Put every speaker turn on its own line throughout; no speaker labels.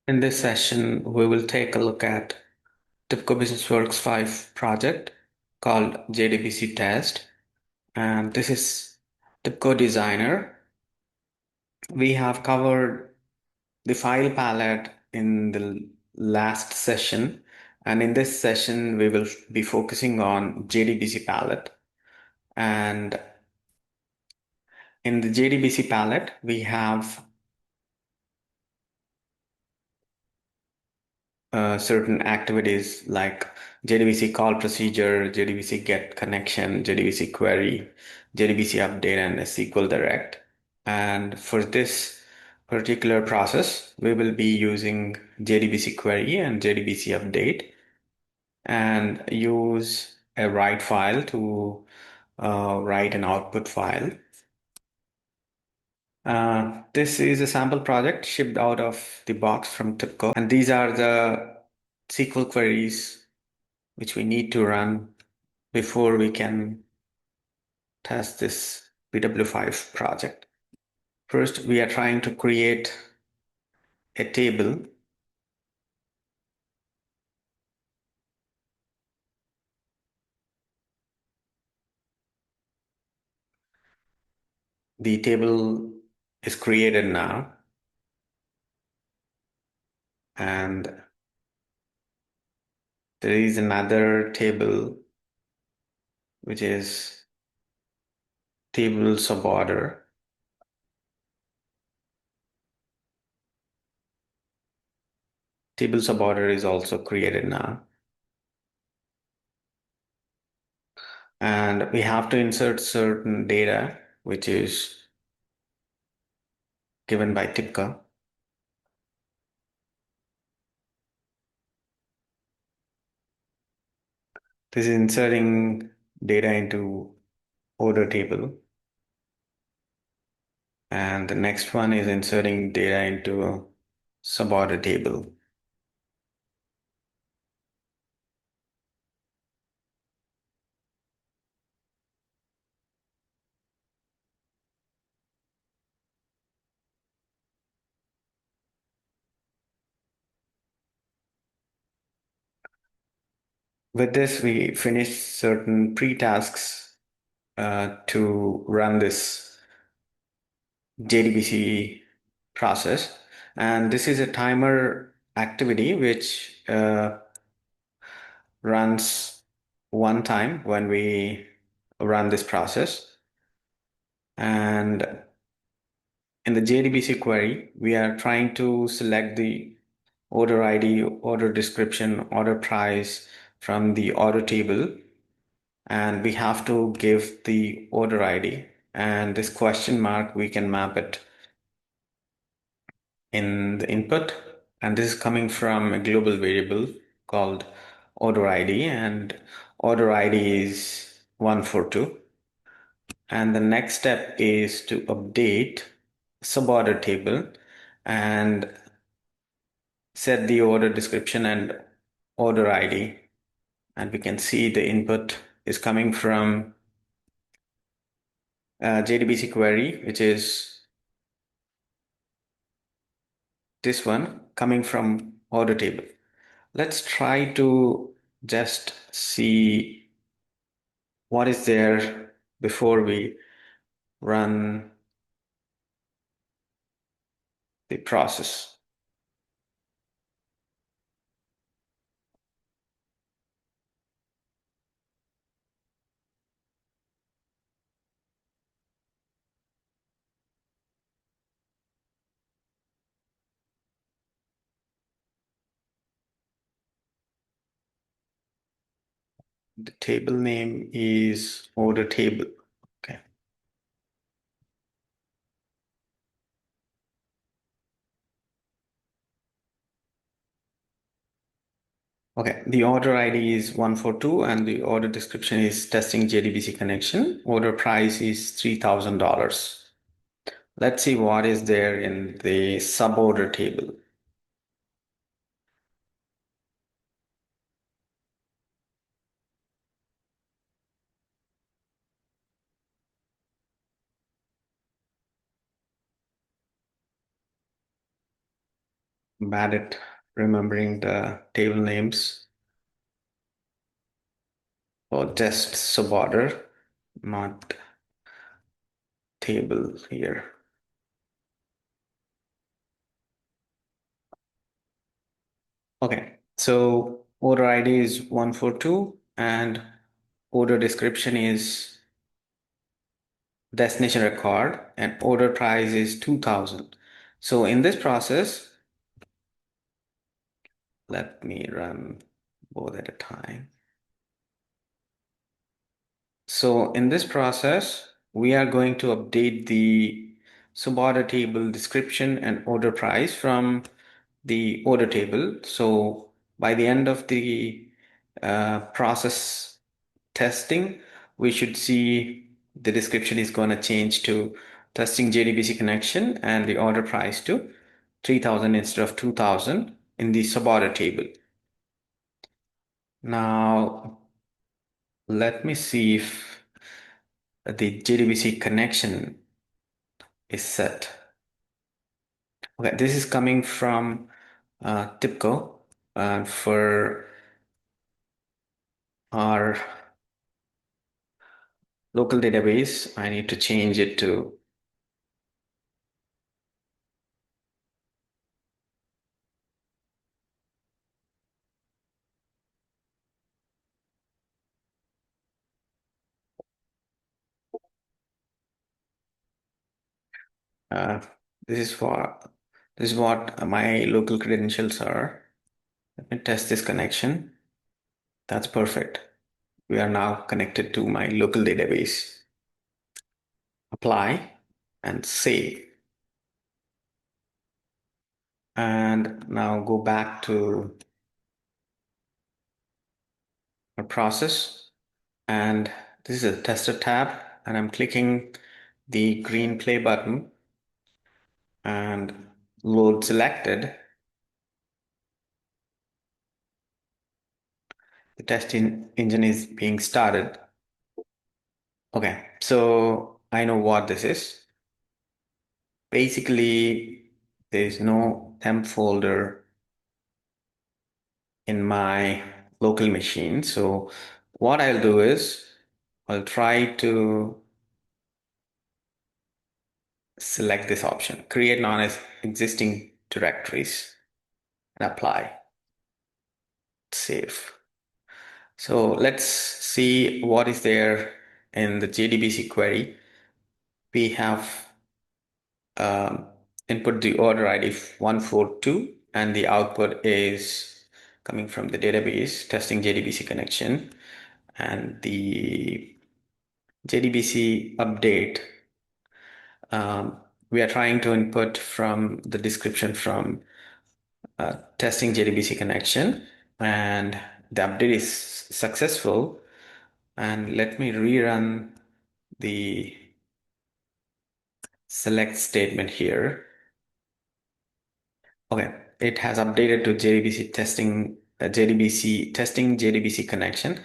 In this session, we will take a look at TIBCO Business Works 5 project called JDBC Test. And this is TIBCO Designer. We have covered the file palette in the last session. And in this session, we will be focusing on JDBC Palette. And in the JDBC Palette, we have certain activities like JDBC call procedure, JDBC get connection, JDBC query, JDBC update, and SQL direct. And for this particular process, we will be using JDBC query and JDBC update and use a write file to write an output file. This is a sample project shipped out of the box from TIBCO, and these are the SQL queries which we need to run before we can test this BW5 project. First, we are trying to create a table. The table is created now, and there is another table which is table suborder. Table suborder is also created now. And we have to insert certain data, which is given by TIBCO. This is inserting data into order table. And the next one is inserting data into a suborder table. With this, we finish certain pre-tasks to run this JDBC process. And this is a timer activity which runs one time when we run this process. And in the JDBC query, we are trying to select the order ID, order description, order price from the order table, and we have to give the order ID. And this question mark, we can map it in the input. And this is coming from a global variable called order ID, and order ID is 142. And the next step is to update suborder table and set the order description and order ID. And we can see the input is coming from JDBC query, which is this one coming from order table. Let's try to just see what is there before we run the process. The table name is order table. Okay. Okay, the order ID is 142 and the order description is testing JDBC connection. Order price is $3,000. Let's see what is there in the suborder table. bad at remembering the table names. Or just suborder, not table here. Okay, so order ID is 142 and order description is destination record and order price is 2000. So in this process, let me run both at a time. So in this process, we are going to update the suborder table description and order price from the order table. So by the end of the process testing, we should see the description is going to change to testing JDBC connection and the order price to 3000 instead of 2000 in the suborder table. Now, let me see if the JDBC connection is set. Okay, this is coming from TIBCO for our local database. I need to change it to uh, this is for this is what my local credentials are. Let me test this connection. That's perfect. We are now connected to my local database. Apply and save. And now go back to our process. And this is a tester tab. And I'm clicking the green play button and load selected. The testing engine is being started. Okay, so I know what this is. Basically, there is no temp folder in my local machine. So what I'll do is I'll try to select this option, create non-existing directories and apply, save. So let's see what is there in the JDBC query. We have input the order ID 142 and the output is coming from the database testing JDBC connection, and the JDBC update, we are trying to input from the description from testing JDBC connection, and the update is successful. And let me rerun the select statement here. Okay, it has updated to JDBC testing, JDBC testing JDBC connection.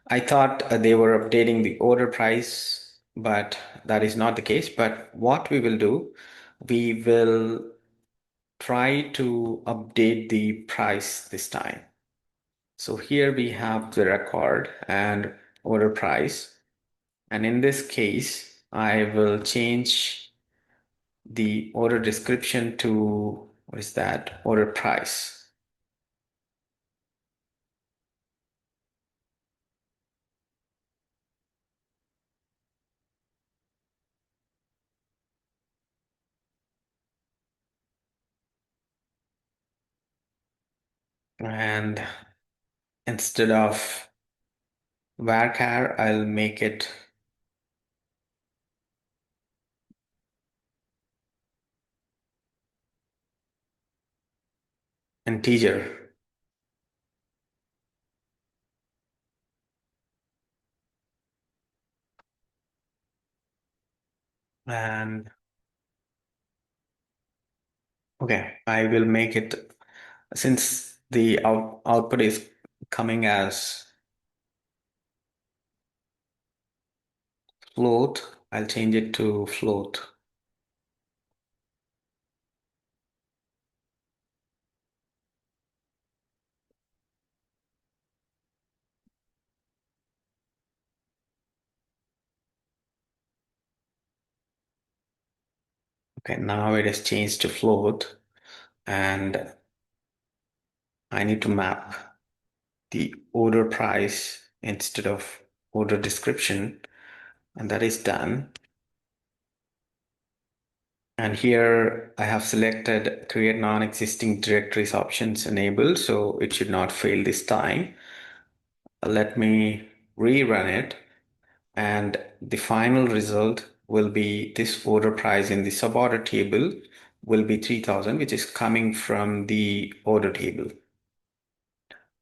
I thought they were updating the order price, but that is not the case. But what we will do, we will try to update the price this time. So here we have the record and order price. And in this case, I will change the order description to, what is that? Order price. And instead of varchar, I'll make it integer. And okay, I will make it, since the output is coming as float, I'll change it to float. Okay, now it has changed to float, and I need to map the order price instead of order description, and that is done. And here I have selected create non-existing directories options enabled, so it should not fail this time. Let me rerun it, and the final result will be this order price in the suborder table will be 3000, which is coming from the order table.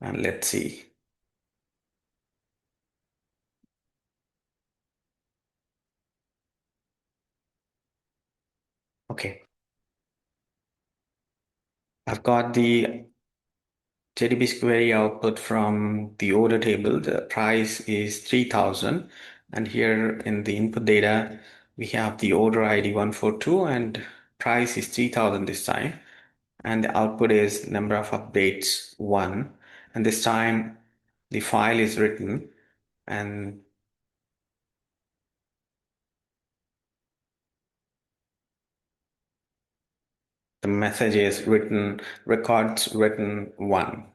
And let's see. Okay, I've got the JDBC query output from the order table. The price is 3000, and here in the input data we have the order ID 142 and price is 3000 this time, and the output is number of updates 1, and this time the file is written and the message is written records written 1,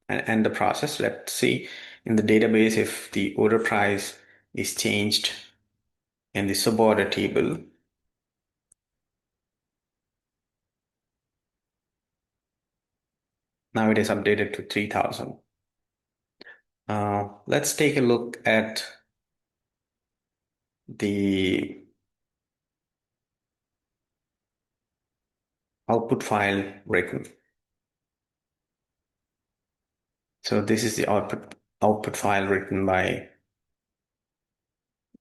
and end the process. Let's see in the database if the order price is changed in the suborder table. Now it is updated to 3000. Let's take a look at the output file written. So this is the output file written by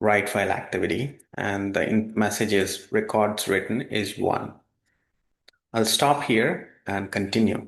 write file activity, and the message is records written is 1. I'll stop here and continue.